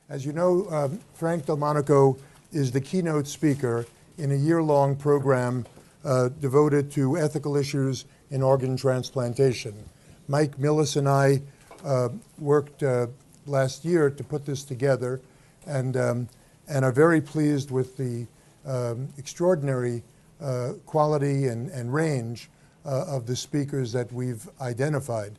As you know, Frank Delmonico is the keynote speaker in a year-long program devoted to ethical issues in organ transplantation. Mike Millis and I worked last year to put this together and are very pleased with the extraordinary quality and range of the speakers that we've identified.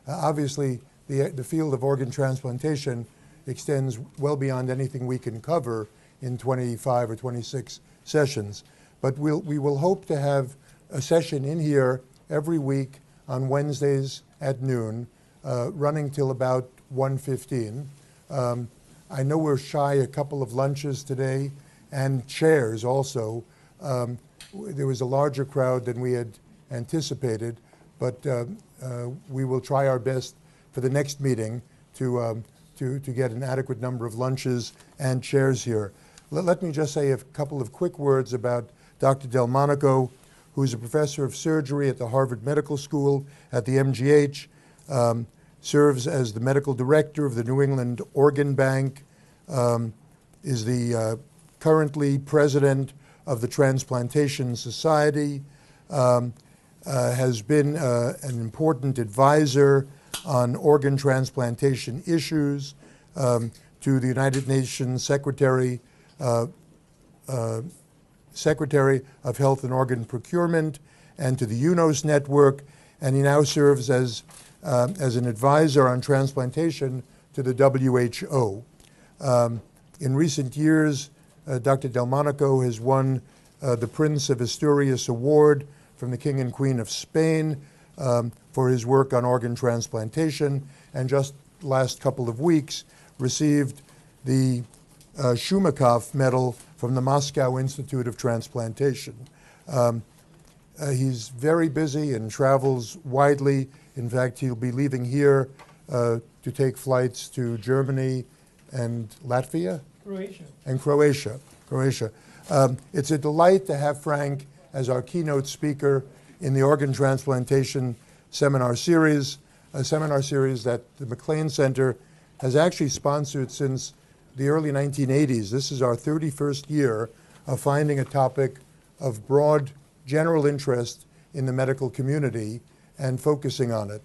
Obviously, the field of organ transplantation extends well beyond anything we can cover in 25 or 26 sessions. But we will hope to have a session in here every week on Wednesdays at noon, running till about 1:15. I know we're shy a couple of lunches today and chairs also. There was a larger crowd than we had anticipated, but we will try our best for the next meeting to get an adequate number of lunches and chairs here. Let me just say a couple of quick words about Dr. Delmonico, who's a professor of surgery at the Harvard Medical School at the MGH, serves as the medical director of the New England Organ Bank, is the currently president of the Transplantation Society, has been an important advisor on organ transplantation issues to the United Nations Secretary of Health and Organ Procurement and to the UNOS network, and he now serves as an advisor on transplantation to the WHO. In recent years, Dr. Delmonico has won the Prince of Asturias Award from the King and Queen of Spain for his work on organ transplantation, and just last couple of weeks received the Shumakov Medal from the Moscow Institute of Transplantation. He's very busy and travels widely. In fact, he'll be leaving here to take flights to Germany and Latvia? Croatia. And Croatia. It's a delight to have Frank as our keynote speaker in the organ transplantation seminar series, a seminar series that the MacLean Center has actually sponsored since the early 1980s. This is our 31st year of finding a topic of broad general interest in the medical community and focusing on it.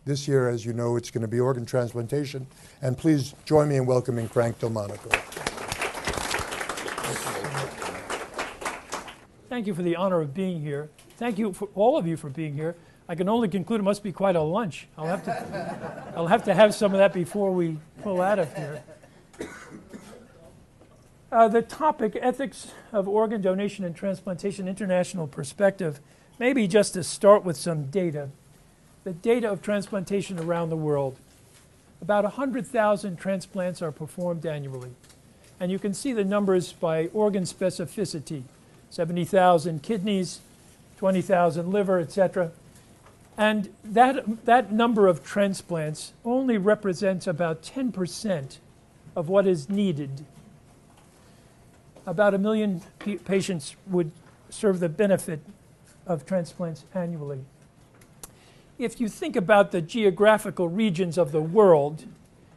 This year, as you know, it's going to be organ transplantation. And please join me in welcoming Frank Delmonico. Thank you for the honor of being here. Thank you, for all of you, for being here. I can only conclude it must be quite a lunch. I'll have to have some of that before we pull out of here. The topic, ethics of organ donation and transplantation, international perspective, maybe just to start with some data. The data of transplantation around the world. About 100,000 transplants are performed annually. And you can see the numbers by organ specificity. 70,000 kidneys, 20,000 liver, etc. And that number of transplants only represents about 10% of what is needed. About 1 million patients would serve the benefit of transplants annually. If you think about the geographical regions of the world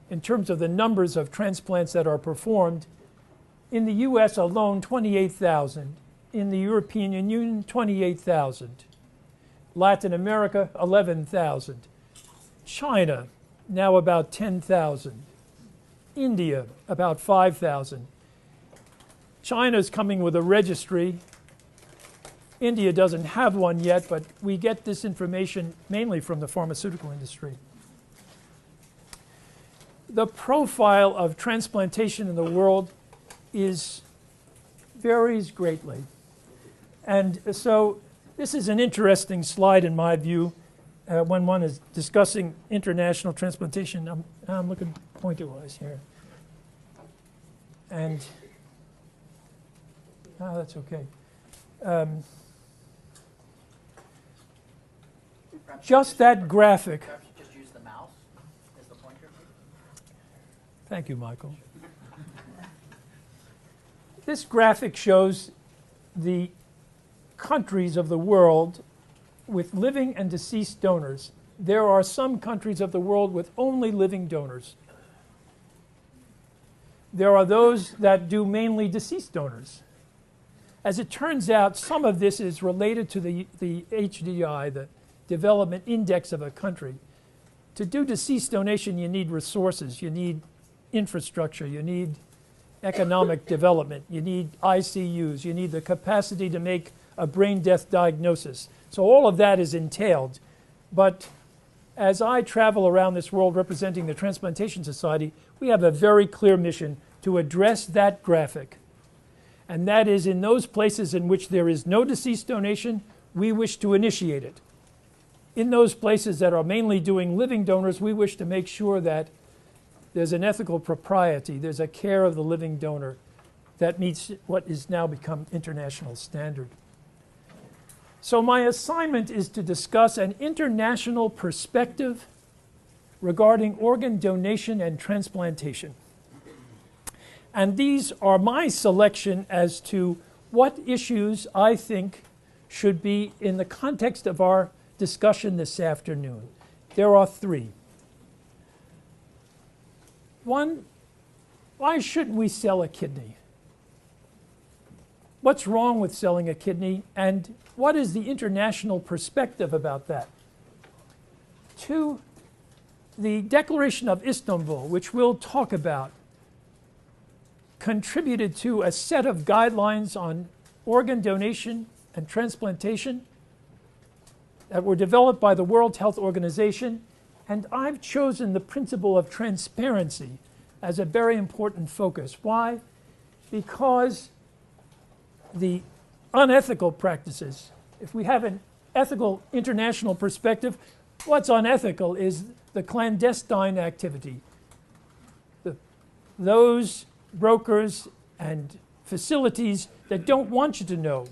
in terms of the numbers of transplants that are performed, in the US alone, 28,000. In the European Union, 28,000. Latin America, 11,000. China, now about 10,000. India, about 5,000. China's coming with a registry. India doesn't have one yet, but we get this information mainly from the pharmaceutical industry. The profile of transplantation in the world varies greatly. And so this is an interesting slide in my view when one is discussing international transplantation. I'm looking pointer-wise here. And, that's okay. Just that graphic. Perhaps just use the mouse as the pointer. Thank you, Michael. This graphic shows the countries of the world with living and deceased donors. There are some countries of the world with only living donors. there are those that do mainly deceased donors. As it turns out, some of this is related to the HDI, the Development Index of a country. To do deceased donation, you need resources, you need infrastructure, you need economic development, you need ICUs, you need the capacity to make a brain death diagnosis. So all of that is entailed. But as I travel around this world representing the Transplantation Society, we have a very clear mission to address that graphic. And that is, in those places in which there is no deceased donation, we wish to initiate it. In those places that are mainly doing living donors, we wish to make sure that there's an ethical propriety, there's a care of the living donor that meets what is now become international standard. So my assignment is to discuss an international perspective regarding organ donation and transplantation. And these are my selection as to what issues I think should be in the context of our discussion this afternoon. There are three. One, why shouldn't we sell a kidney? What's wrong with selling a kidney, and what is the international perspective about that? Two, the Declaration of Istanbul, which we'll talk about, contributed to a set of guidelines on organ donation and transplantation that were developed by the World Health Organization, and I've chosen the principle of transparency as a very important focus. Why? Because the unethical practices, if we have an ethical international perspective, what's unethical is the clandestine activity. Those brokers and facilities that don't want you to know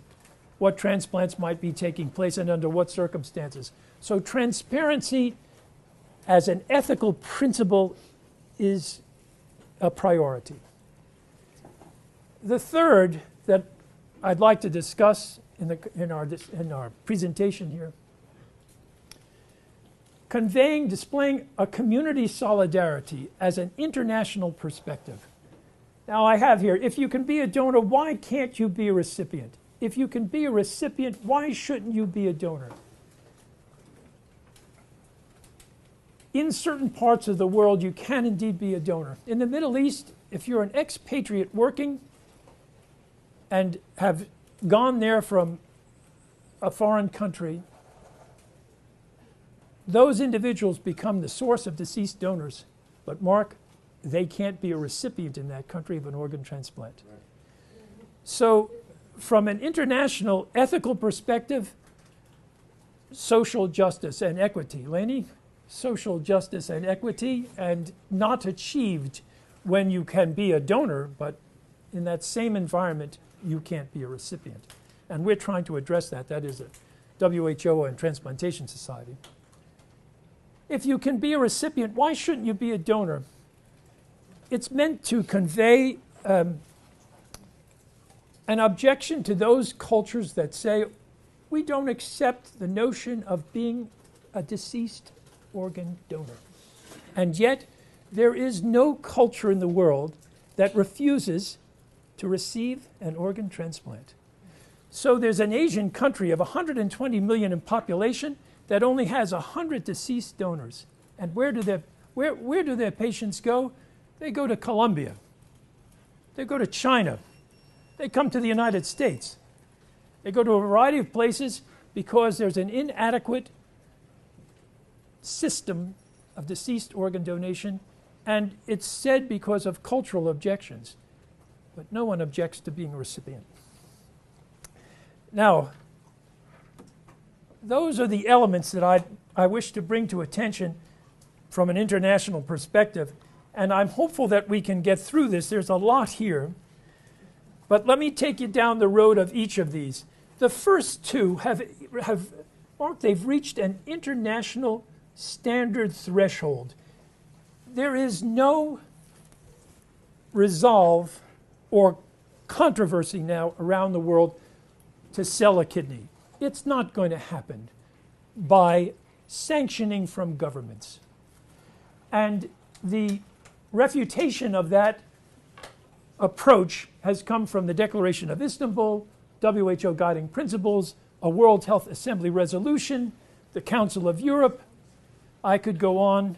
what transplants might be taking place and under what circumstances. So transparency as an ethical principle is a priority. The third that I'd like to discuss in our presentation here, displaying a community solidarity as an international perspective. Now I have here, if you can be a donor, why can't you be a recipient? If you can be a recipient, why shouldn't you be a donor? In certain parts of the world, you can indeed be a donor. In the Middle East, if you're an expatriate working and have gone there from a foreign country, those individuals become the source of deceased donors. But Mark, they can't be a recipient in that country of an organ transplant. Right. So from an international ethical perspective, social justice and equity. Laney? Social justice and equity, and not achieved when you can be a donor, but in that same environment, you can't be a recipient. And we're trying to address that. That is a WHO and Transplantation Society. If you can be a recipient, why shouldn't you be a donor? It's meant to convey an objection to those cultures that say, we don't accept the notion of being a deceased organ donor. And yet, there is no culture in the world that refuses to receive an organ transplant. So there's an Asian country of 120 million in population that only has 100 deceased donors. And where do their patients go? They go to Colombia. They go to China. They come to the United States. They go to a variety of places because there's an inadequate system of deceased organ donation, and it's said because of cultural objections. But no one objects to being a recipient. Now, those are the elements that I wish to bring to attention from an international perspective, and I'm hopeful that we can get through this. There's a lot here, but let me take you down the road of each of these. The first two they've reached an international standard threshold. There is no resolve or controversy now around the world to sell a kidney. It's not going to happen by sanctioning from governments. And the refutation of that approach has come from the Declaration of Istanbul, WHO guiding principles, a World Health Assembly resolution, the Council of Europe. I could go on.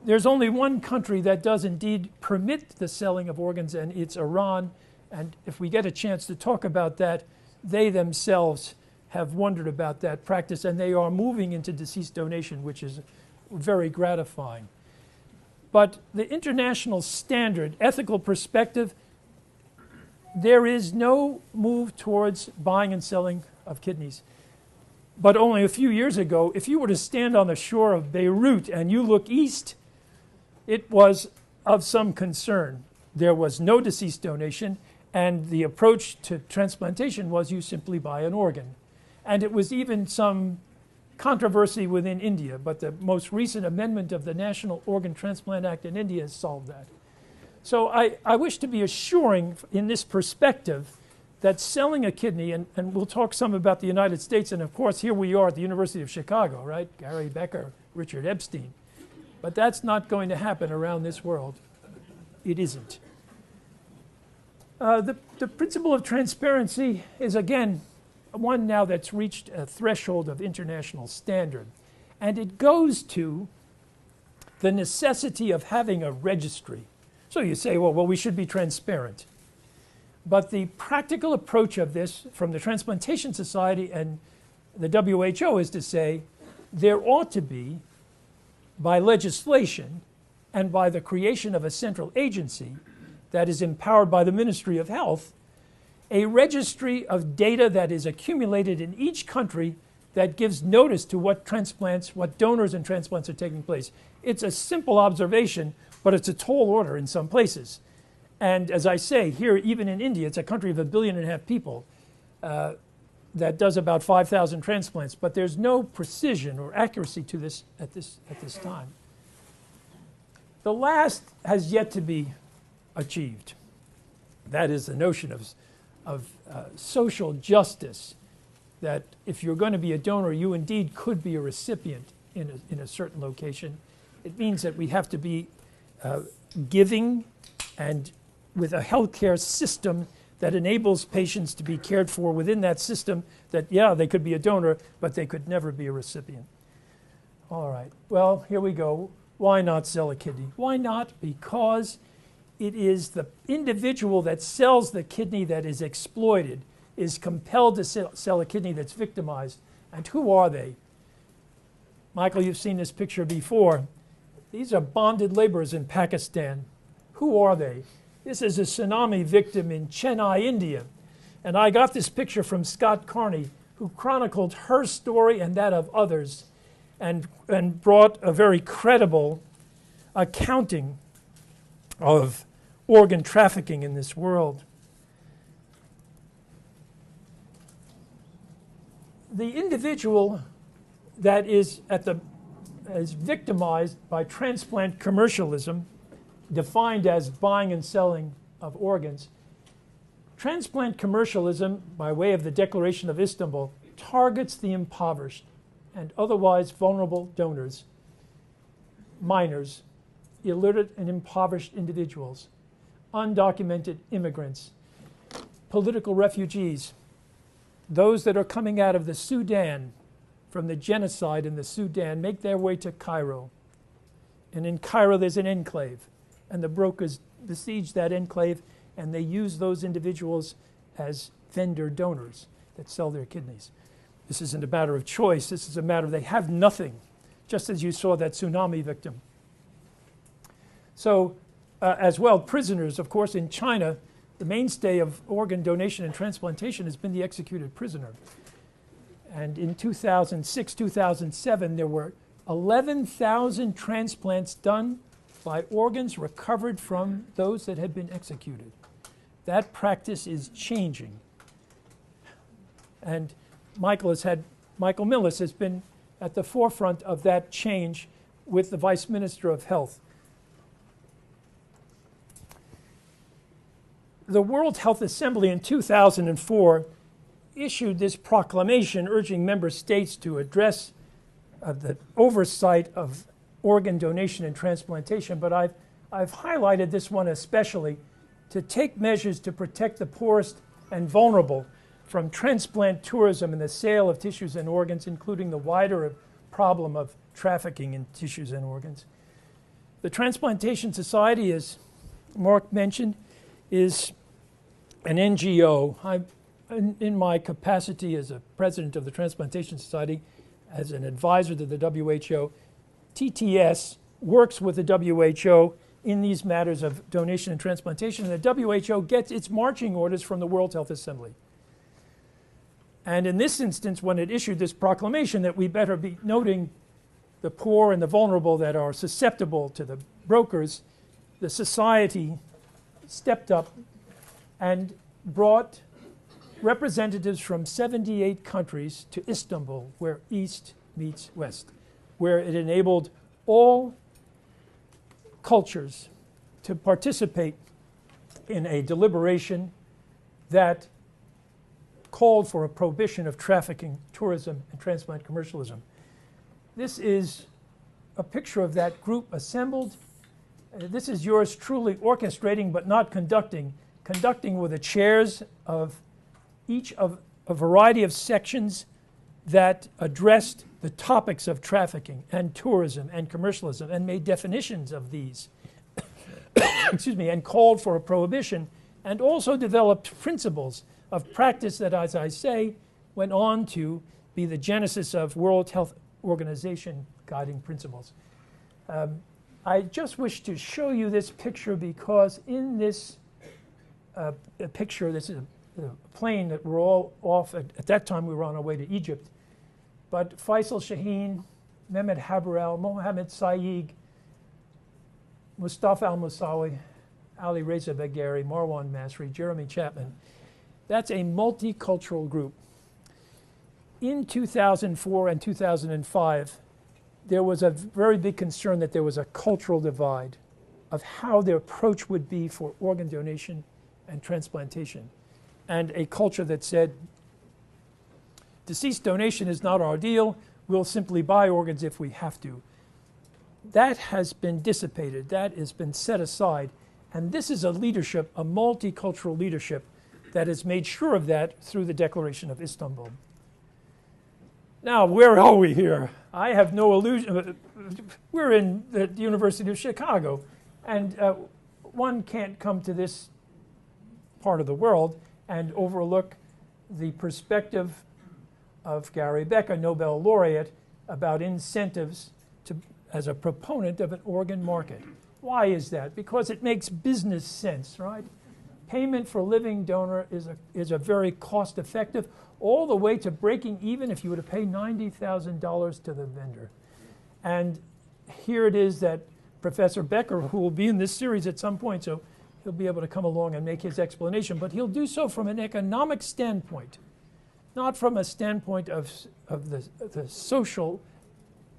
There's only one country that does indeed permit the selling of organs, and it's Iran. And if we get a chance to talk about that, they themselves have wondered about that practice, and they are moving into deceased donation, which is very gratifying. But the international standard, ethical perspective, there is no move towards buying and selling of kidneys. But only a few years ago, if you were to stand on the shore of Beirut and you look east, it was of some concern. There was no deceased donation, and the approach to transplantation was you simply buy an organ. And it was even some controversy within India, but the most recent amendment of the National Organ Transplant Act in India has solved that. So I wish to be assuring in this perspective that selling a kidney, and we'll talk some about the United States, and of course here we are at the University of Chicago, right? Gary Becker, Richard Epstein. But that's not going to happen around this world. It isn't. The principle of transparency is, again, one now that's reached a threshold of international standard. And it goes to the necessity of having a registry. So you say, well, we should be transparent. But the practical approach of this from the Transplantation Society and the WHO is to say there ought to be, by legislation and by the creation of a central agency that is empowered by the Ministry of Health, a registry of data that is accumulated in each country that gives notice to what transplants, what donors and transplants are taking place. It's a simple observation, but it's a tall order in some places. And as I say, here, even in India, it's a country of 1.5 billion people that does about 5,000 transplants, but there's no precision or accuracy to this at this time. The last has yet to be achieved. That is the notion of social justice, that if you're going to be a donor, you indeed could be a recipient in a certain location. It means that we have to be giving and with a healthcare system that enables patients to be cared for within that system, that, yeah, they could be a donor, but they could never be a recipient. All right, well, here we go. Why not sell a kidney? Why not? Because it is the individual that sells the kidney that is exploited, is compelled to sell a kidney that's victimized. And who are they? Michael, you've seen this picture before. These are bonded laborers in Pakistan. Who are they? This is a tsunami victim in Chennai, India. And I got this picture from Scott Carney, who chronicled her story and that of others, and brought a very credible accounting of organ trafficking in this world. The individual that is victimized by transplant commercialism, defined as buying and selling of organs. Transplant commercialism, by way of the Declaration of Istanbul, targets the impoverished and otherwise vulnerable donors, minors, illiterate and impoverished individuals, undocumented immigrants, political refugees, those that are coming out of the Sudan from the genocide in the Sudan, make their way to Cairo. And in Cairo there's an enclave, and the brokers besiege that enclave, and they use those individuals as vendor donors that sell their kidneys. This isn't a matter of choice. This is a matter of they have nothing, just as you saw that tsunami victim. So, as well, prisoners, of course, in China, the mainstay of organ donation and transplantation has been the executed prisoner. And in 2006, 2007, there were 11,000 transplants done by organs recovered from those that had been executed. That practice is changing. And Michael Millis has been at the forefront of that change with the Vice Minister of Health. The World Health Assembly in 2004 issued this proclamation urging member states to address the oversight of organ donation and transplantation, but I've highlighted this one especially to take measures to protect the poorest and vulnerable from transplant tourism and the sale of tissues and organs, including the wider problem of trafficking in tissues and organs. The Transplantation Society, as Mark mentioned, is an NGO. In my capacity as a president of the Transplantation Society, as an advisor to the WHO, TTS works with the WHO in these matters of donation and transplantation, and the WHO gets its marching orders from the World Health Assembly. And in this instance, when it issued this proclamation that we better be noting the poor and the vulnerable that are susceptible to the brokers, the society stepped up and brought representatives from 78 countries to Istanbul, where East meets West, where it enabled all cultures to participate in a deliberation that called for a prohibition of trafficking, tourism, and transplant commercialism. This is a picture of that group assembled. This is yours truly orchestrating but not conducting, conducting with the chairs of each of a variety of sections that addressed the topics of trafficking and tourism and commercialism and made definitions of these, excuse me, and called for a prohibition, and also developed principles of practice that, as I say, went on to be the genesis of World Health Organization guiding principles. I just wish to show you this picture because in this picture, this is a plane that we're all off. At that time, we were on our way to Egypt. But Faisal Shaheen, Mehmet Haberel, Mohammed Saeed, Mustafa Al-Musawi, Ali Reza Bagheri, Marwan Masri, Jeremy Chapman. That's a multicultural group. In 2004 and 2005, there was a very big concern that there was a cultural divide of how their approach would be for organ donation and transplantation. And a culture that said, deceased donation is not our deal, we'll simply buy organs if we have to. That has been dissipated, that has been set aside, and this is a leadership, a multicultural leadership, that has made sure of that through the Declaration of Istanbul. Now, where are we here? I have no illusion. We're in the University of Chicago, and one can't come to this part of the world and overlook the perspective of Gary Becker, Nobel laureate, about incentives as a proponent of an organ market. Why is that? Because it makes business sense, right? Payment for living donor is a very cost-effective, all the way to breaking even if you were to pay $90,000 to the vendor. And here it is that Professor Becker, who will be in this series at some point, so he'll be able to come along and make his explanation, but he'll do so from an economic standpoint, not from a standpoint of the social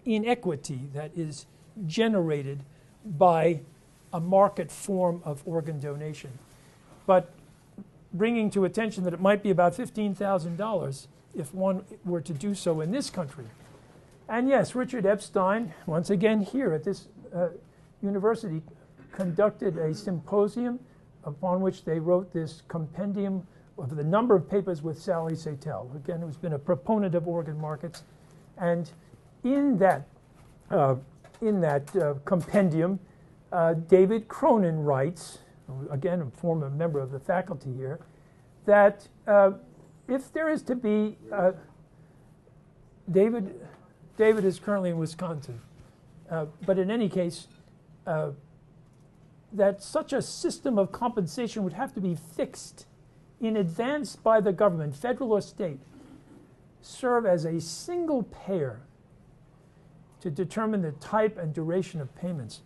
inequity that is generated by a market form of organ donation, but bringing to attention that it might be about $15,000 if one were to do so in this country. And yes, Richard Epstein, once again here at this university, conducted a symposium upon which they wrote this compendium of the number of papers with Sally Satel, again, who's been a proponent of organ markets. And in that compendium, David Cronin writes, again, a former member of the faculty here, that if there is to be, David is currently in Wisconsin, but in any case, that such a system of compensation would have to be fixed in advance by the government, federal or state, serve as a single payer to determine the type and duration of payments.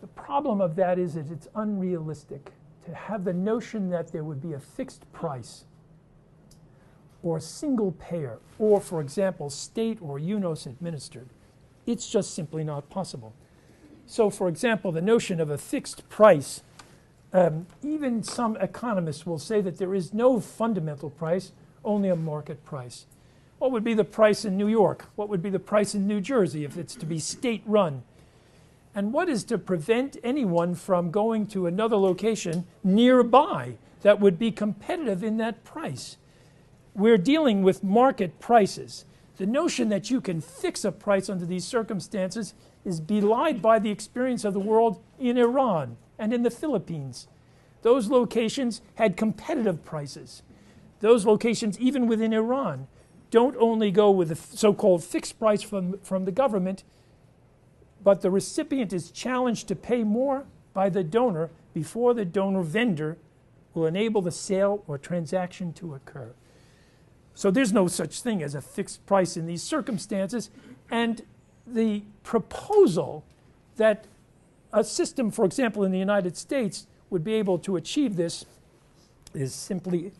The problem of that is that it's unrealistic to have the notion that there would be a fixed price or a single payer or, for example, state or UNOS administered. It's just simply not possible. So, for example, the notion of a fixed price, even some economists will say that there is no fundamental price, only a market price. What would be the price in New York? What would be the price in New Jersey if it's to be state-run? And what is to prevent anyone from going to another location nearby that would be competitive in that price? We're dealing with market prices. The notion that you can fix a price under these circumstances is belied by the experience of the world in Iran and in the Philippines. Those locations had competitive prices. Those locations, even within Iran, don't only go with a so-called fixed price from the government, but the recipient is challenged to pay more by the donor before the donor vendor will enable the sale or transaction to occur. So there's no such thing as a fixed price in these circumstances, and the proposal that a system, for example, in the United States would be able to achieve this is simply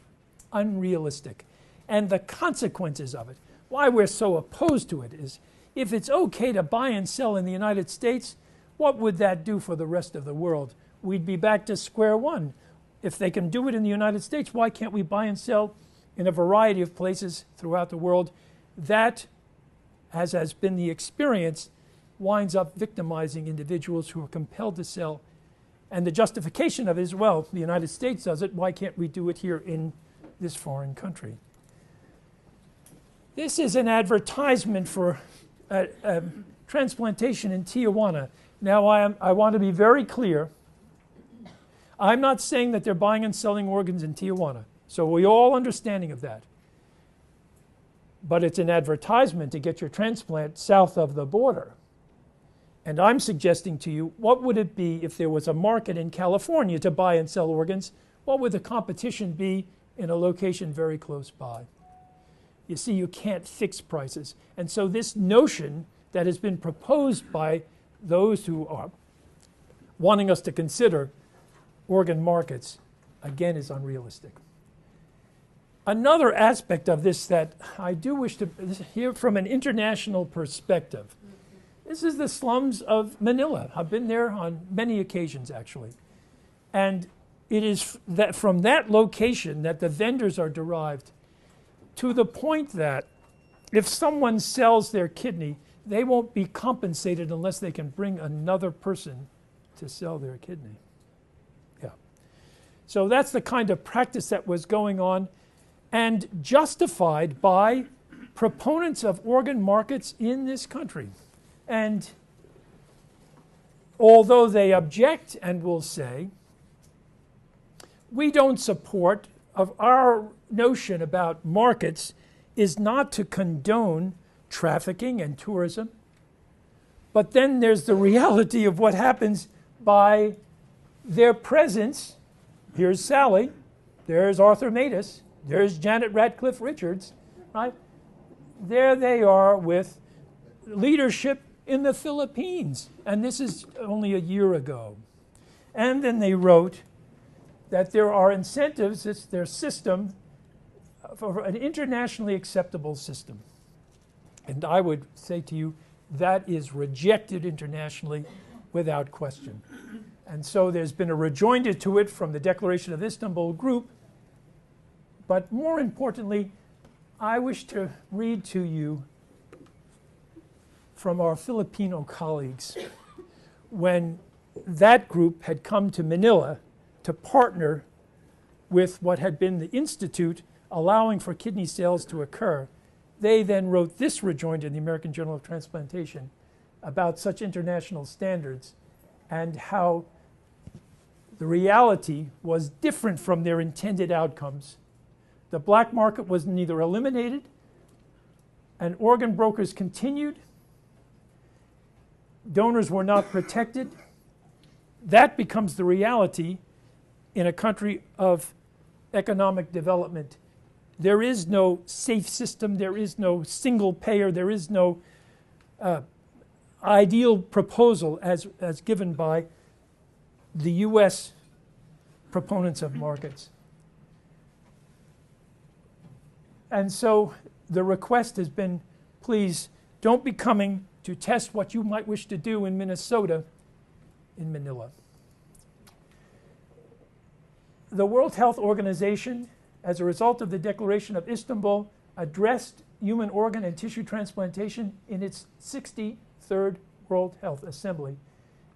unrealistic. And the consequences of it, why we're so opposed to it, is if it's okay to buy and sell in the United States, what would that do for the rest of the world? We'd be back to square one. If they can do it in the United States, why can't we buy and sell in a variety of places throughout the world? That, as has been the experience, winds up victimizing individuals who are compelled to sell. And the justification of it is, well, the United States does it, why can't we do it here in this foreign country? This is an advertisement for transplantation in Tijuana. Now, I want to be very clear. I'm not saying that they're buying and selling organs in Tijuana, so we're all understanding of that. But it's an advertisement to get your transplant south of the border. And I'm suggesting to you, what would it be if there was a market in California to buy and sell organs? What would the competition be in a location very close by? You see, you can't fix prices. And so this notion that has been proposed by those who are wanting us to consider organ markets, again, is unrealistic. Another aspect of this that I do wish to hear from an international perspective. This is the slums of Manila. I've been there on many occasions, actually. And it is that from that location that the vendors are derived, to the point that if someone sells their kidney, they won't be compensated unless they can bring another person to sell their kidney. Yeah. So that's the kind of practice that was going on and justified by proponents of organ markets in this country. And although they object and will say, we don't support, of our notion about markets is not to condone trafficking and tourism, but then there's the reality of what happens by their presence. Here's Sally, there's Arthur Matus, there's Janet Ratcliffe Richards, right? There they are with leadership in the Philippines, and this is only a year ago. And then they wrote that there are incentives, it's their system, for an internationally acceptable system. And I would say to you, that is rejected internationally without question. And so there's been a rejoinder to it from the Declaration of Istanbul group. But more importantly, I wish to read to you from our Filipino colleagues when that group had come to Manila to partner with what had been the institute allowing for kidney sales to occur. They then wrote this rejoinder in the American Journal of Transplantation about such international standards and how the reality was different from their intended outcomes. The black market was neither eliminated, and organ brokers continued. Donors were not protected. That becomes the reality in a country of economic development. There is no safe system, there is no single payer, there is no ideal proposal as given by the US proponents of markets. And so the request has been, please don't be coming to test what you might wish to do in Minnesota in Manila. The World Health Organization, as a result of the Declaration of Istanbul, addressed human organ and tissue transplantation in its 63rd World Health Assembly.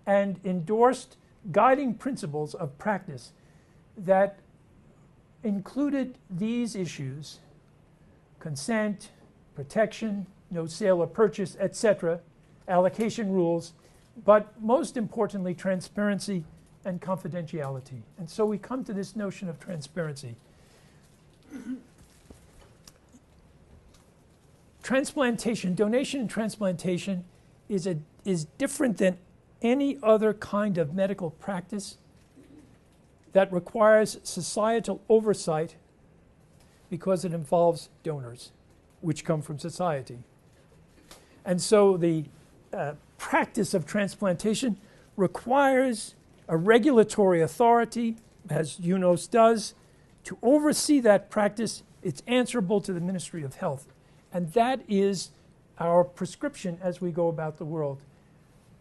and endorsed guiding principles of practice that included these issues: consent, protection, no sale or purchase, etc., allocation rules, but most importantly, transparency and confidentiality. And so we come to this notion of transparency. Transplantation, donation and transplantation is different than any other kind of medical practice that requires societal oversight because it involves donors, which come from society. And so the practice of transplantation requires a regulatory authority, as UNOS does, to oversee that practice. It's answerable to the Ministry of Health. And that is our prescription as we go about the world.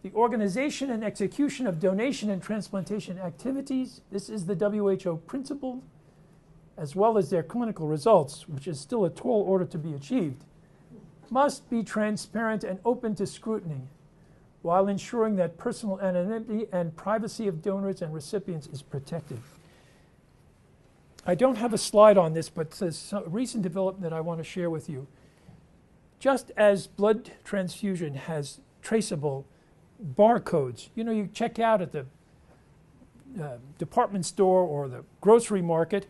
The organization and execution of donation and transplantation activities, this is the WHO principle, as well as their clinical results, which is still a tall order to be achieved, must be transparent and open to scrutiny, while ensuring that personal anonymity and privacy of donors and recipients is protected. I don't have a slide on this, but there's a recent development that I want to share with you. Just as blood transfusion has traceable barcodes, you know, you check out at the department store or the grocery market,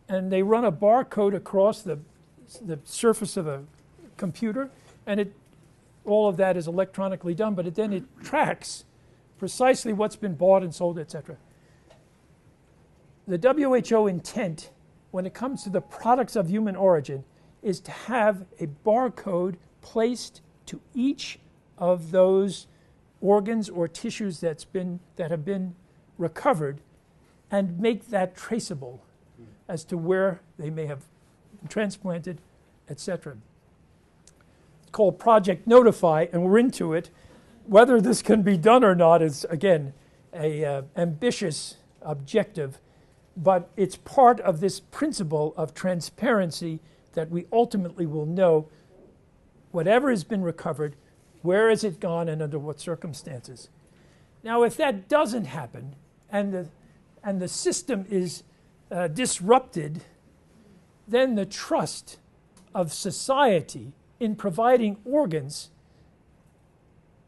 and they run a barcode across the surface of a computer, and all of that is electronically done, but then it tracks precisely what's been bought and sold, etc. The WHO intent, when it comes to the products of human origin, is to have a barcode placed to each of those organs or tissues that have been recovered, and make that traceable as to where they may have been transplanted, etc. It's called Project Notify, and we're into it. Whether this can be done or not is, again, an ambitious objective, but it's part of this principle of transparency that we ultimately will know whatever has been recovered, where has it gone, and under what circumstances. Now, if that doesn't happen, and the system is disrupted, then the trust of society in providing organs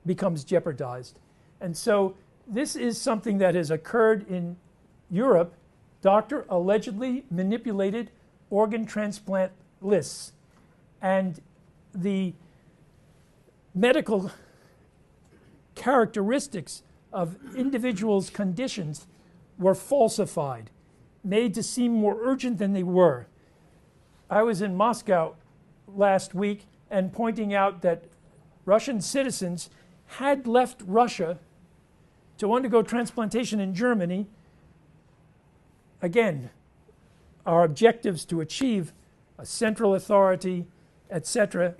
becomes jeopardized. And so this is something that has occurred in Europe. Doctor allegedly manipulated organ transplant lists, and the medical characteristics of individuals' conditions were falsified, made to seem more urgent than they were. I was in Moscow last week and pointing out that Russian citizens had left Russia to undergo transplantation in Germany. Again, our objectives to achieve a central authority, etc.,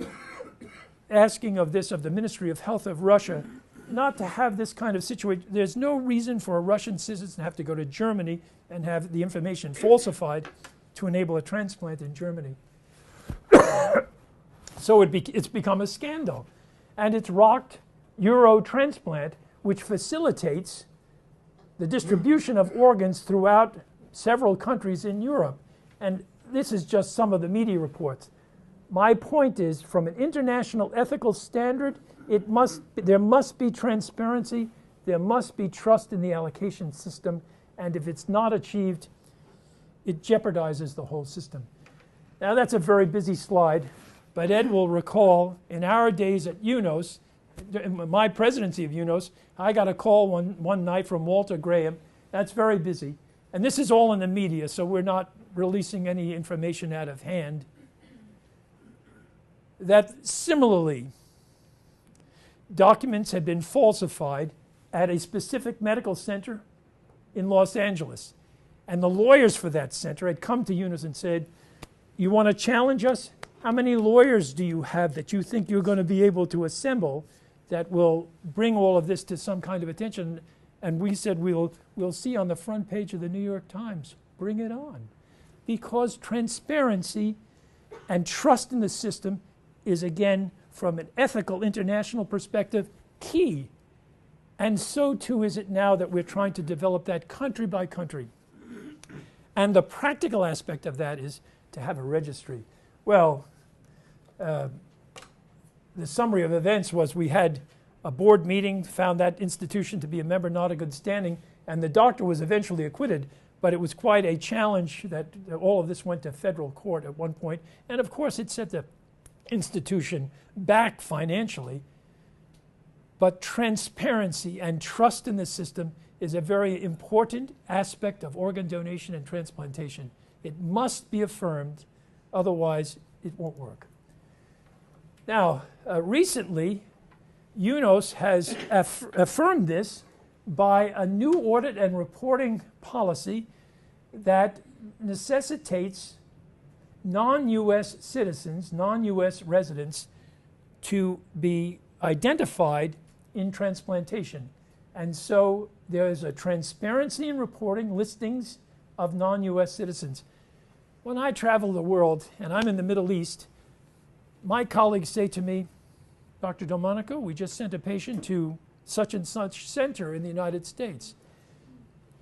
asking of this of the Ministry of Health of Russia not to have this kind of situation. There's no reason for a Russian citizen to have to go to Germany and have the information falsified to enable a transplant in Germany. So it's become a scandal. And it's rocked Eurotransplant, which facilitates the distribution of organs throughout several countries in Europe. And this is just some of the media reports. My point is, from an international ethical standard, there must be transparency, there must be trust in the allocation system, and if it's not achieved, it jeopardizes the whole system. Now, that's a very busy slide, but Ed will recall in our days at UNOS, in my presidency of UNOS, I got a call one night from Walter Graham. That's very busy. And this is all in the media, so we're not releasing any information out of hand. That similarly, documents had been falsified at a specific medical center in Los Angeles. And the lawyers for that center had come to UNOS and said, you want to challenge us? How many lawyers do you have that you think you're going to be able to assemble that will bring all of this to some kind of attention? And we said, we'll see on the front page of the New York Times. Bring it on. Because transparency and trust in the system is, again, from an ethical international perspective, key And so too is it now that we're trying to develop that country by country. And the practical aspect of that is to have a registry. Well, the summary of events was we had a board meeting, found that institution to be a member not in good standing, and the doctor was eventually acquitted, but it was quite a challenge that all of this went to federal court at one point. And of course it set the institution back financially. But transparency and trust in the system is a very important aspect of organ donation and transplantation. It must be affirmed, otherwise it won't work. Now, recently, UNOS has affirmed this by a new audit and reporting policy that necessitates non-US citizens, non-US residents, to be identified in transplantation. And so there's a transparency in reporting listings of non-US citizens. When I travel the world and I'm in the Middle East, my colleagues say to me, Dr. Delmonico, we just sent a patient to such and such center in the United States.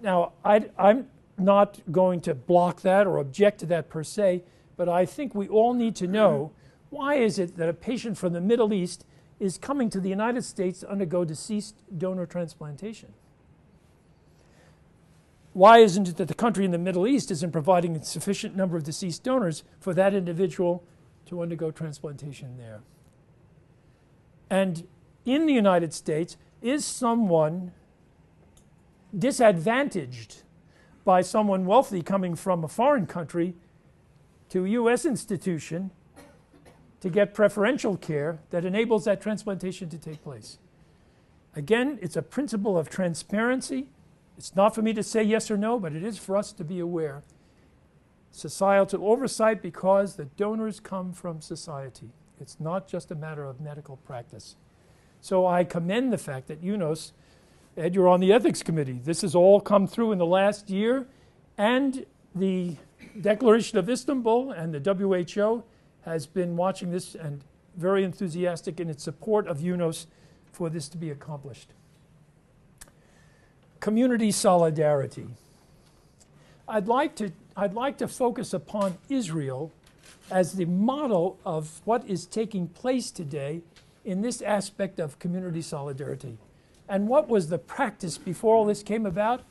Now, I'm not going to block that or object to that per se, but I think we all need to know, why is it that a patient from the Middle East is coming to the United States to undergo deceased donor transplantation? Why isn't it that the country in the Middle East isn't providing a sufficient number of deceased donors for that individual to undergo transplantation there? And in the United States, is someone disadvantaged by someone wealthy coming from a foreign country to a US institution to get preferential care that enables that transplantation to take place? Again, it's a principle of transparency. It's not for me to say yes or no, but it is for us to be aware. Societal oversight, because the donors come from society. It's not just a matter of medical practice. So I commend the fact that UNOS, Ed, you're on the ethics committee. This has all come through in the last year, and the Declaration of Istanbul and the WHO has been watching this and very enthusiastic in its support of UNOS for this to be accomplished. Community solidarity. I'd like to focus upon Israel as the model of what is taking place today in this aspect of community solidarity. And what was the practice before all this came about?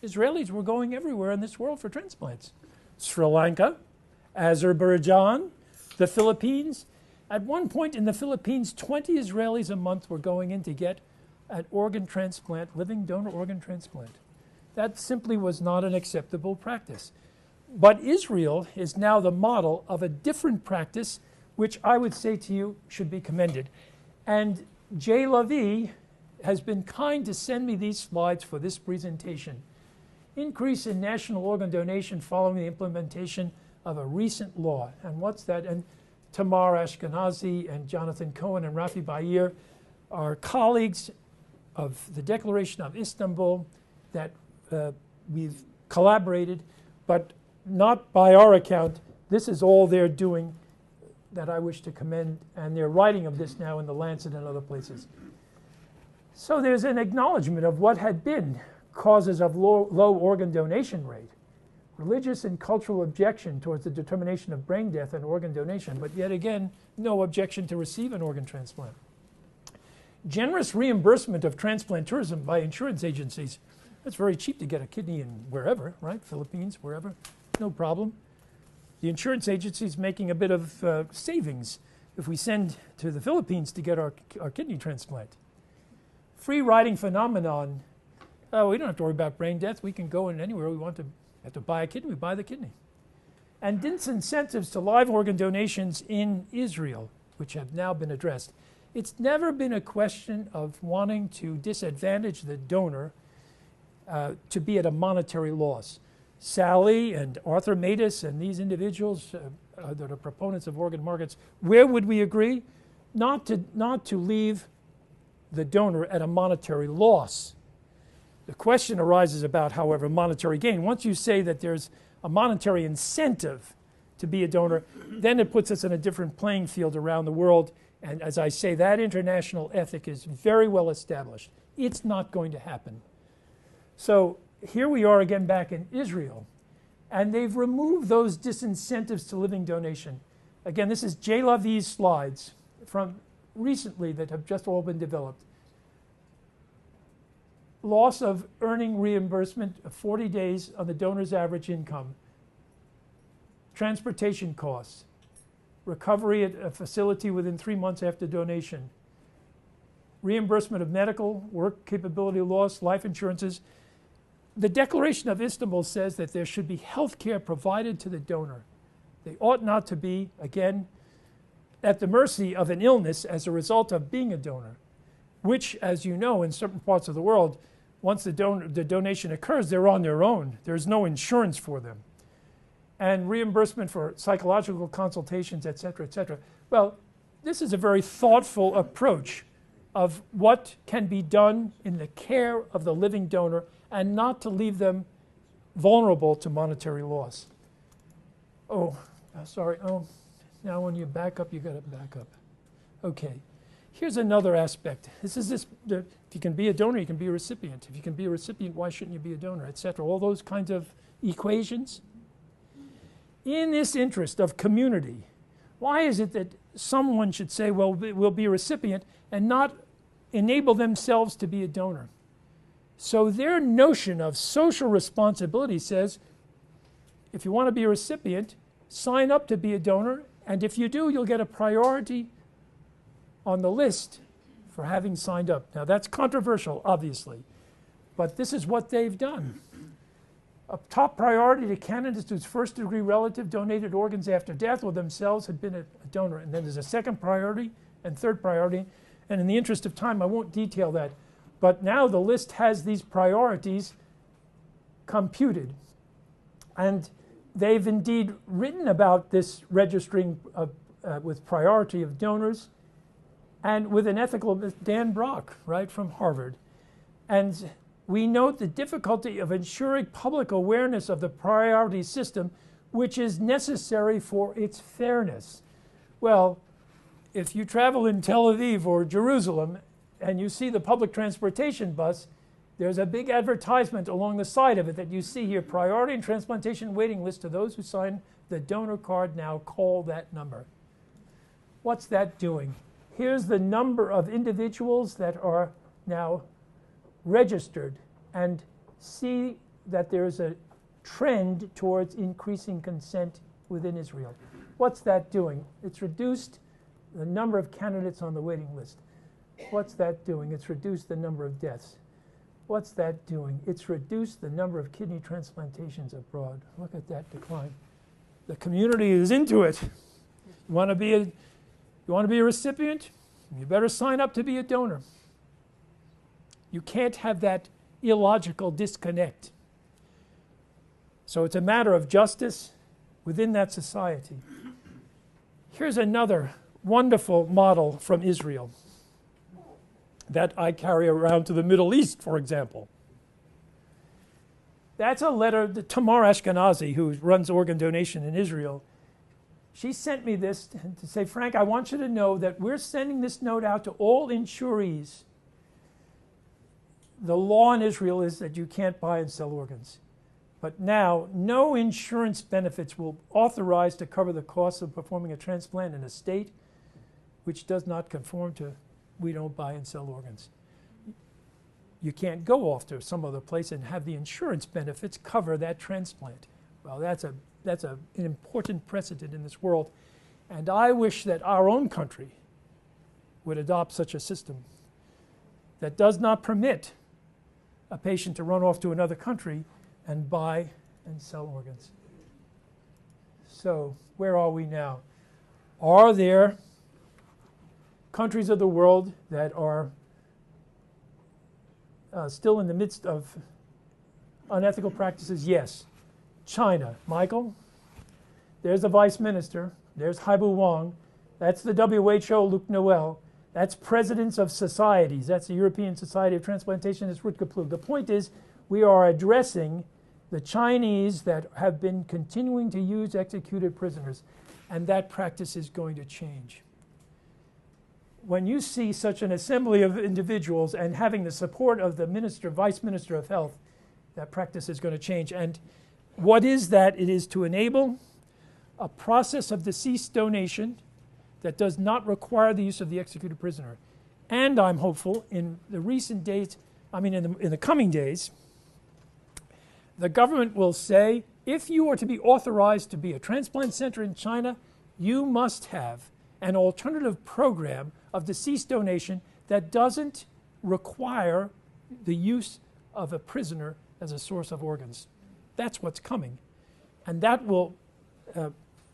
Israelis were going everywhere in this world for transplants. Sri Lanka, Azerbaijan, the Philippines. At one point in the Philippines, 20 Israelis a month were going in to get an organ transplant, living donor organ transplant. That simply was not an acceptable practice. But Israel is now the model of a different practice, which I would say to you should be commended. And Jay Levy has been kind to send me these slides for this presentation. Increase in national organ donation following the implementation of a recent law. And what's that? And Tamar Ashkenazi and Jonathan Cohen and Rafi Bayer are colleagues of the Declaration of Istanbul that we've collaborated, but not by our account. This is all they're doing that I wish to commend, and they're writing of this now in the Lancet and other places. So there's an acknowledgement of what had been causes of low organ donation rate, religious and cultural objection towards the determination of brain death and organ donation, but yet again, no objection to receive an organ transplant. Generous reimbursement of transplant tourism by insurance agencies. It's very cheap to get a kidney in wherever, right? Philippines, wherever, no problem. The insurance agency is making a bit of savings if we send to the Philippines to get our kidney transplant. Free riding phenomenon. We don't have to worry about brain death. We can go in anywhere we want to. Have to buy a kidney, we buy the kidney. And disincentives to live organ donations in Israel, which have now been addressed. It's never been a question of wanting to disadvantage the donor to be at a monetary loss. Sally and Arthur Matus and these individuals that are proponents of organ markets, where would we agree? Not to leave the donor at a monetary loss. The question arises about, however, monetary gain. Once you say that there's a monetary incentive to be a donor, then it puts us in a different playing field around the world. And as I say, that international ethic is very well established. It's not going to happen. So here we are again back in Israel, and they've removed those disincentives to living donation. Again, this is J. Lavi's slides from recently that have just all been developed. Loss of earning reimbursement of 40 days on the donor's average income. Transportation costs. Recovery at a facility within 3 months after donation. Reimbursement of medical, work capability loss, life insurances. The Declaration of Istanbul says that there should be health care provided to the donor. They ought not to be, again, at the mercy of an illness as a result of being a donor, which, as you know, in certain parts of the world, once the donation occurs, they're on their own. There's no insurance for them. And reimbursement for psychological consultations, et cetera, et cetera. Well, this is a very thoughtful approach of what can be done in the care of the living donor and not to leave them vulnerable to monetary loss. Oh, sorry. Oh, now when you back up, you got to back up. Okay. Here's another aspect. If you can be a donor, you can be a recipient. If you can be a recipient, why shouldn't you be a donor, et cetera? All those kinds of equations. In this interest of community, why is it that someone should say, well, we'll be a recipient and not enable themselves to be a donor? So their notion of social responsibility says, if you want to be a recipient, sign up to be a donor, and if you do, you'll get a priority on the list for having signed up. Now that's controversial, obviously, but this is what they've done. A top priority to candidates whose first-degree relative donated organs after death or themselves had been a donor. And then there's a second priority and third priority. And in the interest of time, I won't detail that. But now the list has these priorities computed. And they've indeed written about this registering with priority of donors and with an ethical, Dan Brock, right, from Harvard. And we note the difficulty of ensuring public awareness of the priority system, which is necessary for its fairness. Well, if you travel in Tel Aviv or Jerusalem and you see the public transportation bus, there's a big advertisement along the side of it that you see here, priority and transplantation waiting list to those who sign the donor card now, call that number. What's that doing? Here's the number of individuals that are now registered, and see that there's a trend towards increasing consent within Israel. What's that doing? It's reduced the number of candidates on the waiting list. What's that doing? It's reduced the number of deaths. What's that doing? It's reduced the number of kidney transplantations abroad. Look at that decline. The community is into it. You want to be a recipient? You better sign up to be a donor. You can't have that illogical disconnect. So it's a matter of justice within that society. Here's another wonderful model from Israel that I carry around to the Middle East, for example. That's a letter that Tamar Ashkenazi, who runs organ donation in Israel, she sent me this to say, Frank, I want you to know that we're sending this note out to all insurees. The law in Israel is that you can't buy and sell organs. But now, no insurance benefits will authorize to cover the costs of performing a transplant in a state which does not conform to we don't buy and sell organs. You can't go off to some other place and have the insurance benefits cover that transplant. Well, that's an important precedent in this world. And I wish that our own country would adopt such a system that does not permit a patient to run off to another country and buy and sell organs. So where are we now? Are there countries of the world that are still in the midst of unethical practices? Yes. China. Michael? There's the vice minister. There's Haibu Wang. That's the WHO, Luc Noel. That's presidents of societies. That's the European Society of Transplantation. That's Rutger Plug. The point is, we are addressing the Chinese that have been continuing to use executed prisoners, and that practice is going to change. when you see such an assembly of individuals and having the support of the minister, vice minister of health, that practice is going to change. And what is that? It is to enable a process of deceased donation that does not require the use of the executed prisoner. And I'm hopeful in the recent days, in the coming days, the government will say, if you are to be authorized to be a transplant center in China, you must have an alternative program of deceased donation that doesn't require the use of a prisoner as a source of organs. That's what's coming. And that will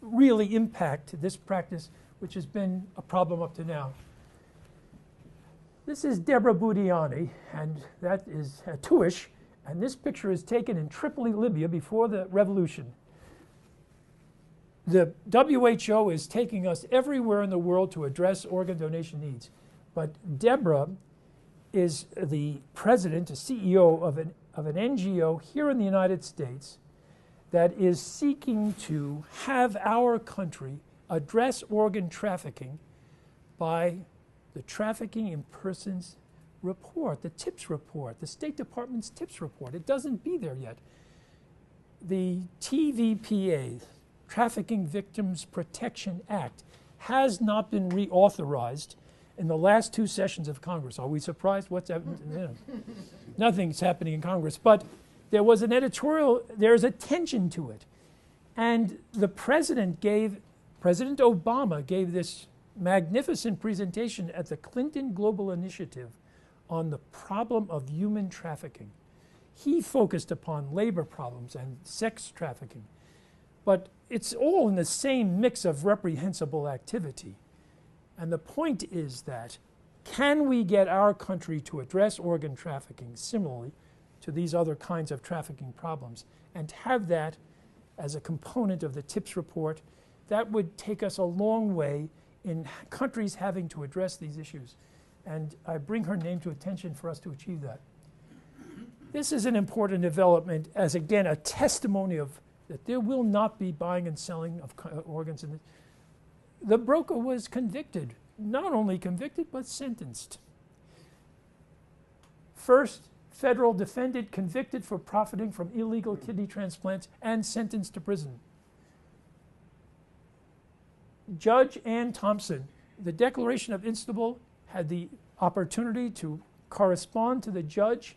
really impact this practice, which has been a problem up to now. This is Deborah Boudiani, and that is Tuish, and this picture is taken in Tripoli, Libya, before the revolution. The WHO is taking us everywhere in the world to address organ donation needs. But Deborah is the president, a CEO of an NGO here in the United States that is seeking to have our country address organ trafficking by the Trafficking in Persons report, the TIPS report, the State Department's TIPS report. It doesn't be there yet. The TVPA, Trafficking Victims Protection Act, has not been reauthorized in the last 2 sessions of Congress. Are we surprised? What's happening? Nothing's happening in Congress. But there was an editorial, there's a tension to it. And the President Obama gave this magnificent presentation at the Clinton Global Initiative on the problem of human trafficking. He focused upon labor problems and sex trafficking. But it's all in the same mix of reprehensible activity. And the point is that, can we get our country to address organ trafficking similarly to these other kinds of trafficking problems and have that as a component of the TIPS report? That would take us a long way in countries having to address these issues. And I bring her name to attention for us to achieve that. This is an important development as, again, a testimony of that there will not be buying and selling of organs. The broker was convicted, not only convicted, but sentenced. First, federal defendant convicted for profiting from illegal kidney transplants and sentenced to prison. Judge Ann Thompson, the Declaration of Istanbul, had the opportunity to correspond to the judge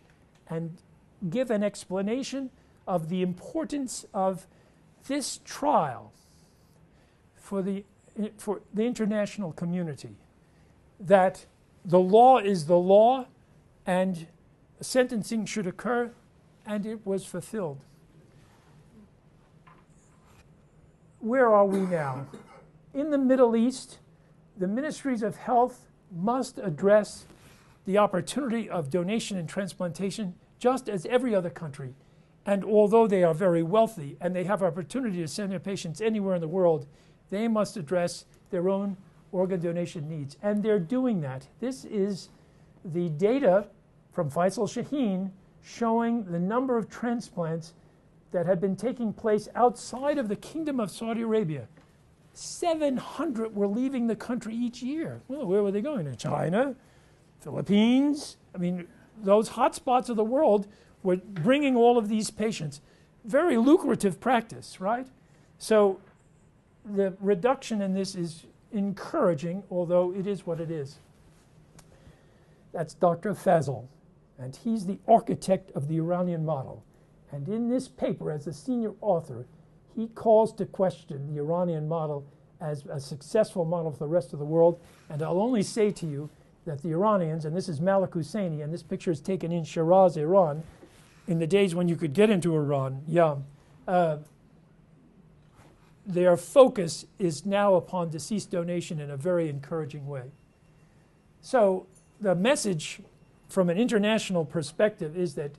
and give an explanation of the importance of this trial for the international community, that the law is the law and sentencing should occur, and it was fulfilled. Where are we now? In the Middle East, the ministries of health must address the opportunity of donation and transplantation just as every other country. And although they are very wealthy and they have opportunity to send their patients anywhere in the world, they must address their own organ donation needs. And they're doing that. This is the data from Faisal Shaheen showing the number of transplants that had been taking place outside of the Kingdom of Saudi Arabia. 700 were leaving the country each year. Well, where were they going? To China, Philippines? I mean, those hotspots of the world were bringing all of these patients. Very lucrative practice, right? So the reduction in this is encouraging, although it is what it is. That's Dr. Faisal, and he's the architect of the Iranian model. And in this paper, as a senior author, he calls to question the Iranian model as a successful model for the rest of the world. And I'll only say to you that the Iranians, and this is Malik Husseini, and this picture is taken in Shiraz, Iran, in the days when you could get into Iran, their focus is now upon deceased donation in a very encouraging way. So the message from an international perspective is that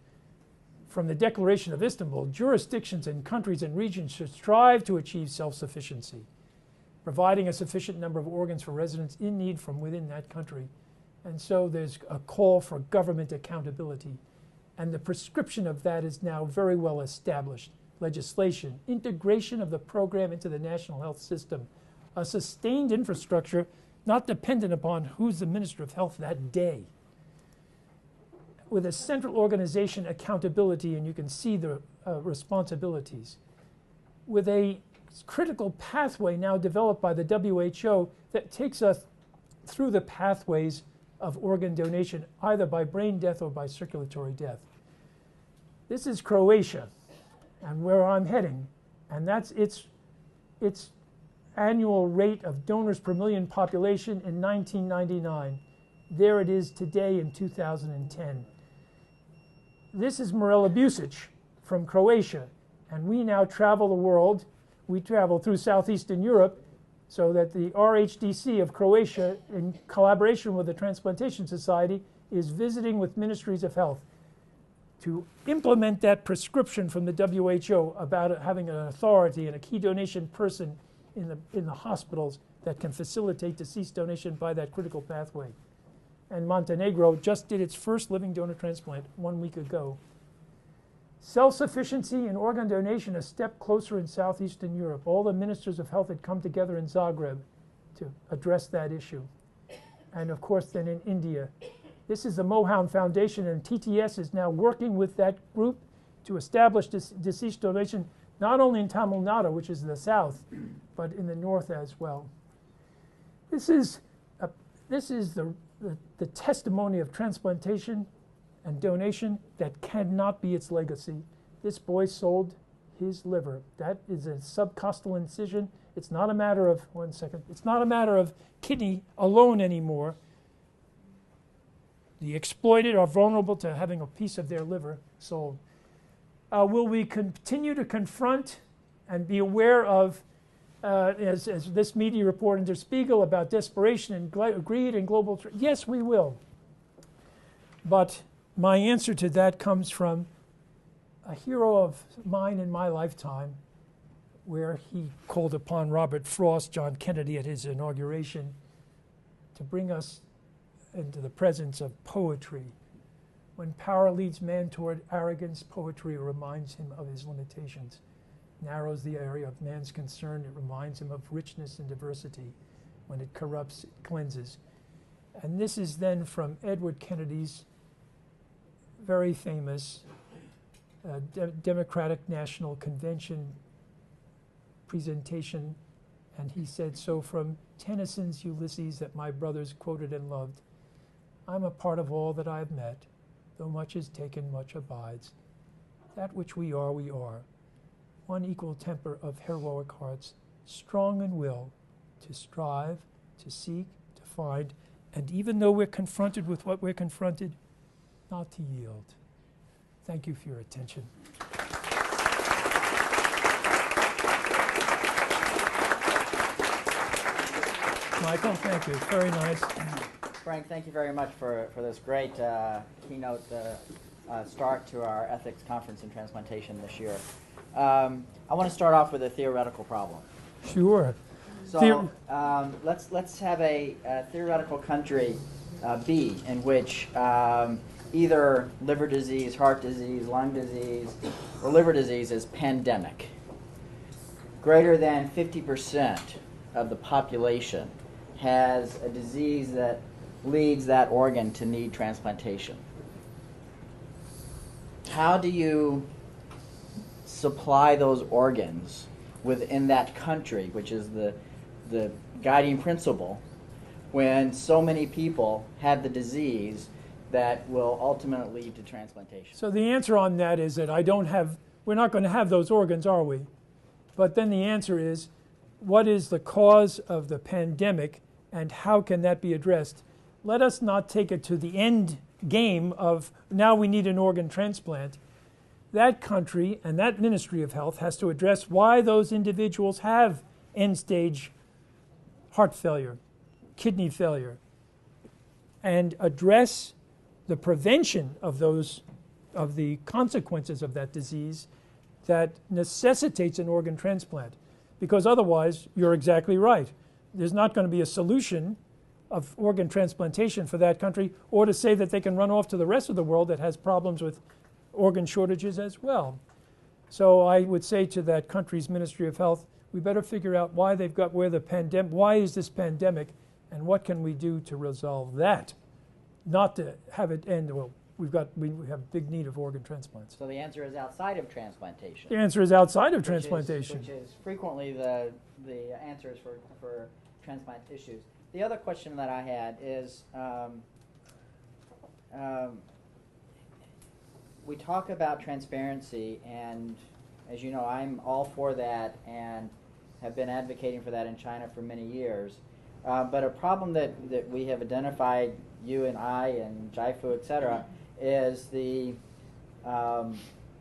from the Declaration of Istanbul, jurisdictions and countries and regions should strive to achieve self-sufficiency, providing a sufficient number of organs for residents in need from within that country. And so there's a call for government accountability. And the prescription of that is now very well established. Legislation, integration of the program into the national health system, a sustained infrastructure, not dependent upon who's the Minister of Health that day. With a central organization accountability, and you can see the responsibilities. With a critical pathway now developed by the WHO that takes us through the pathways of organ donation, either by brain death or by circulatory death. This is Croatia, and where I'm heading, and that's its annual rate of donors per million population in 1999. There it is today in 2010. This is Mirela Busic from Croatia, and we now travel the world. We travel through Southeastern Europe so that the RHDC of Croatia, in collaboration with the Transplantation Society, is visiting with ministries of health to implement that prescription from the WHO about having an authority and a key donation person in the hospitals that can facilitate deceased donation by that critical pathway. And Montenegro just did its first living donor transplant 1 week ago. Self-sufficiency in organ donation a step closer in Southeastern Europe. All the ministers of health had come together in Zagreb to address that issue. And of course then in India. This is the Mohan Foundation, and TTS is now working with that group to establish deceased donation not only in Tamil Nadu, which is the south, but in the north as well. This is the testimony of transplantation and donation that cannot be its legacy. This boy sold his liver. That is a subcostal incision. It's not a matter of, it's not a matter of kidney alone anymore. The exploited are vulnerable to having a piece of their liver sold. Will we continue to confront and be aware of, as this media report in Der Spiegel about desperation and greed and global yes, we will. But my answer to that comes from a hero of mine in my lifetime, where he called upon Robert Frost, John Kennedy at his inauguration, to bring us into the presence of poetry. When power leads man toward arrogance, poetry reminds him of his limitations. Narrows the area of man's concern, it reminds him of richness and diversity. When it corrupts, it cleanses. And this is then from Edward Kennedy's very famous Democratic National Convention presentation. And he said, so from Tennyson's Ulysses that my brothers quoted and loved, I'm a part of all that I've met. Though much is taken, much abides. That which we are, we are. One equal temper of heroic hearts, strong in will, to strive, to seek, to find, and even though we're confronted with what we're confronted, not to yield. Thank you for your attention. Michael, thank you. Very nice. Frank, thank you very much for this great keynote start to our ethics conference in transplantation this year. I want to start off with a theoretical problem. Sure. So let's have a theoretical country B in which either liver disease, heart disease, lung disease, or liver disease is pandemic. Greater than 50% of the population has a disease that leads that organ to need transplantation. How do you supply those organs within that country, which is the guiding principle, when so many people have the disease that will ultimately lead to transplantation? So the answer on that is that we're not going to have those organs, are we? But then the answer is, what is the cause of the pandemic and how can that be addressed? Let us not take it to the end game of now we need an organ transplant. That country and that Ministry of Health has to address why those individuals have end-stage heart failure, kidney failure, and address the prevention of the consequences of that disease that necessitates an organ transplant. Because otherwise, you're exactly right. There's not going to be a solution of organ transplantation for that country, or to say that they can run off to the rest of the world that has problems with organ shortages as well. So I would say to that country's Ministry of Health, we better figure out why they've got why is this pandemic, And what can we do to resolve that? Not to have it end, well, we have big need of organ transplants. So the answer is outside of transplantation. The answer is outside of transplantation. Which is frequently the answers for transplant issues. The other question that I had is, we talk about transparency, and as you know, I'm all for that and have been advocating for that in China for many years. But a problem that we have identified, you and I and Jaifu, et cetera, is the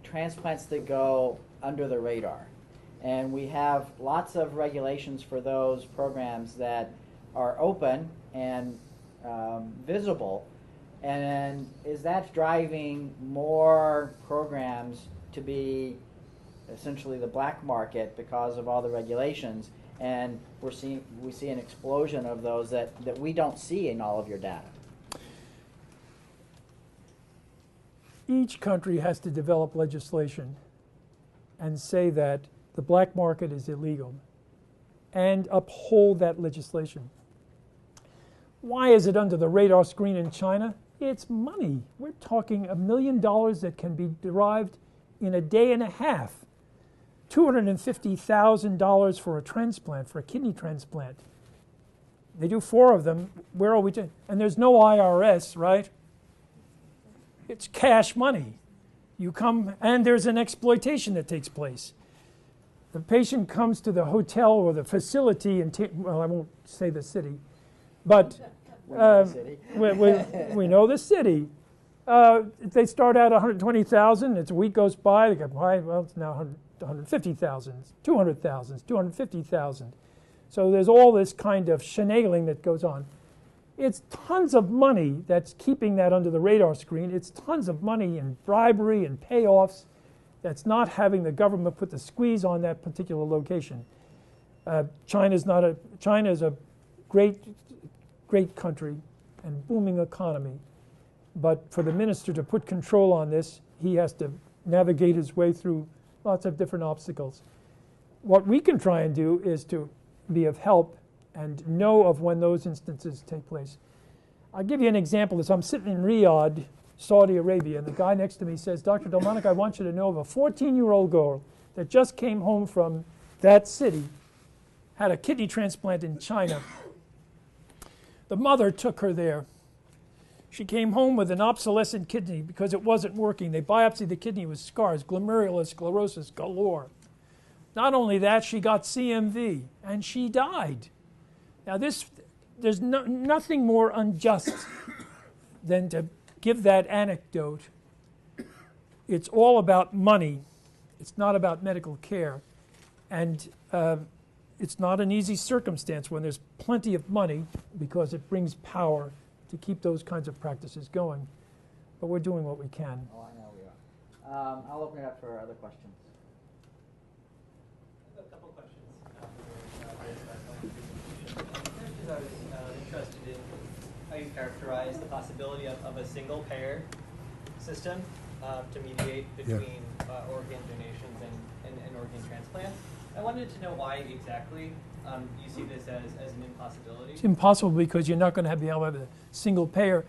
transplants that go under the radar. And we have lots of regulations for those programs that are open and visible. And is that driving more programs to be essentially the black market because of all the regulations? And we see an explosion of those that we don't see in all of your data. Each country has to develop legislation and say that the black market is illegal and uphold that legislation. Why is it under the radar screen in China? It's money. We're talking $1 million that can be derived in a day and a half. $250,000 for a transplant, for a kidney transplant. They do 4 of them. Where are we doing? And there's no IRS, right? It's cash money. You come, and there's an exploitation that takes place. The patient comes to the hotel or the facility, well, I won't say the city, but we know the city. They start out 120,000. It's a week goes by. They go, well, it's now 150,000, 200,000, 250,000. So there's all this kind of shenanigans that goes on. It's tons of money that's keeping that under the radar screen. It's tons of money in bribery and payoffs that's not having the government put the squeeze on that particular location. China is a great country and booming economy. But for the minister to put control on this, he has to navigate his way through lots of different obstacles. What we can try and do is to be of help and know of when those instances take place. I'll give you an example. As I'm sitting in Riyadh, Saudi Arabia, and the guy next to me says, Dr. Delmonico, I want you to know of a 14-year-old girl that just came home from that city, had a kidney transplant in China. The mother took her there. She came home with an obsolescent kidney because it wasn't working. They biopsied the kidney with scarce, glomerular sclerosis galore. Not only that, she got CMV, and she died. Now there's nothing more unjust than to give that anecdote. It's all about money. It's not about medical care. And it's not an easy circumstance when there's plenty of money because it brings power to keep those kinds of practices going. But we're doing what we can. Oh, I know we are. I'll open it up for other questions. I have a couple questions. First is I was interested in how you characterize the possibility of a single payer system to mediate between organ donations and organ transplants. I wanted to know why exactly you see this as an impossibility. It's impossible because you're not going to be able to have a single payer.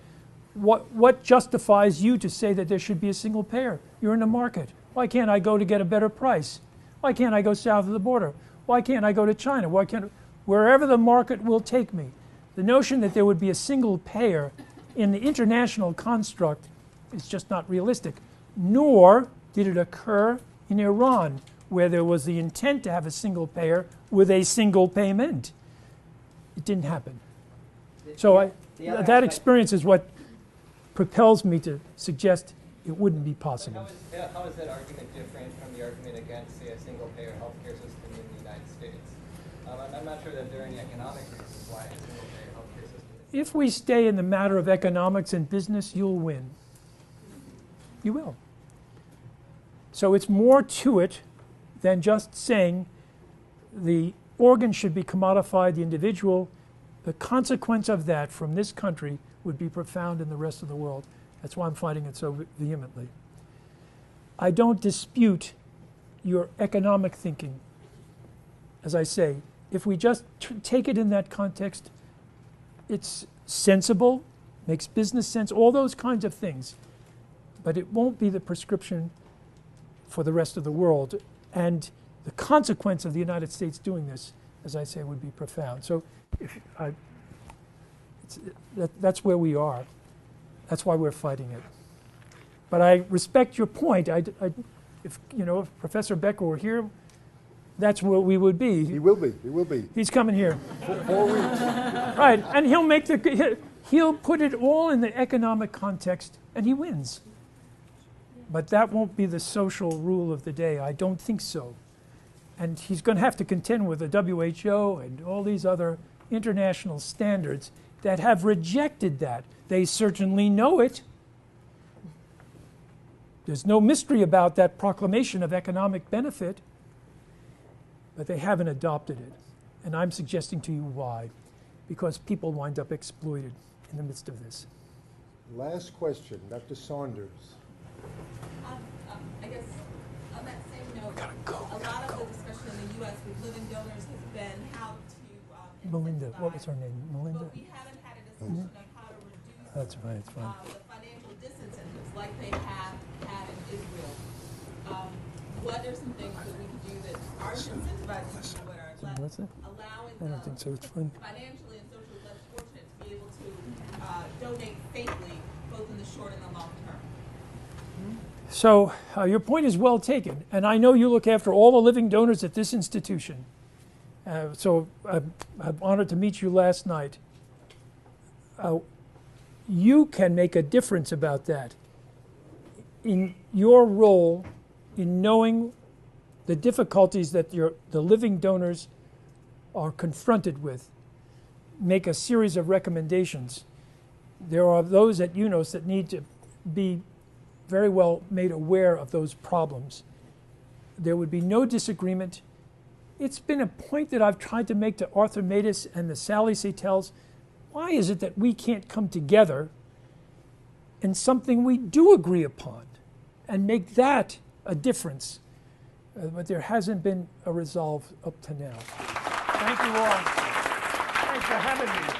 What justifies you to say that there should be a single payer? You're in the market. Why can't I go to get a better price? Why can't I go south of the border? Why can't I go to China? Why can't wherever the market will take me? The notion that there would be a single payer in the international construct is just not realistic. Nor did it occur in Iran, where there was the intent to have a single payer with a single payment. It didn't happen. So that experience is what propels me to suggest it wouldn't be possible. How is that argument different from the argument against, say, a single-payer healthcare system in the United States? I'm not sure that there are any economic reasons why a single-payer healthcare system is. If we stay in the matter of economics and business, you'll win. You will. So it's more to it than just saying the organ should be commodified, the individual. The consequence of that from this country would be profound in the rest of the world. That's why I'm fighting it so vehemently. I don't dispute your economic thinking. As I say, if we just take it in that context, it's sensible, makes business sense, all those kinds of things. But it won't be the prescription for the rest of the world. And the consequence of the United States doing this, as I say, would be profound. So that's where we are. That's why we're fighting it. But I respect your point. If Professor Becker were here, that's where we would be. He will be. He will be. He's coming here. 4 weeks. Right, and he'll put it all in the economic context, and he wins. But that won't be the social rule of the day. I don't think so. And he's going to have to contend with the WHO and all these other international standards that have rejected that. They certainly know it. There's no mystery about that proclamation of economic benefit, but they haven't adopted it. And I'm suggesting to you why. Because people wind up exploited in the midst of this. Last question, Dr. Saunders. I guess on that same note, a lot of the discussion in the U.S. with living donors has been how to Melinda, what was her name? Melinda? But we haven't had a discussion of how to reduce That's right, it's fine. the financial disincentives like they have had in Israel. What are some things that we can do that are incentivizing people that are What's that? allowing I don't think so. It's fun. financially and socially less fortunate to be able to donate safely both in the short and the long term? So your point is well taken, and I know you look after all the living donors at this institution. So I'm honored to meet you last night. You can make a difference about that in your role in knowing the difficulties that the living donors are confronted with. Make a series of recommendations. There are those at UNOS that need to be very well made aware of those problems. There would be no disagreement. It's been a point that I've tried to make to Arthur Matus and the Sally Satels. Why is it that we can't come together in something we do agree upon and make that a difference? But there hasn't been a resolve up to now. Thank you all. Thanks for having me.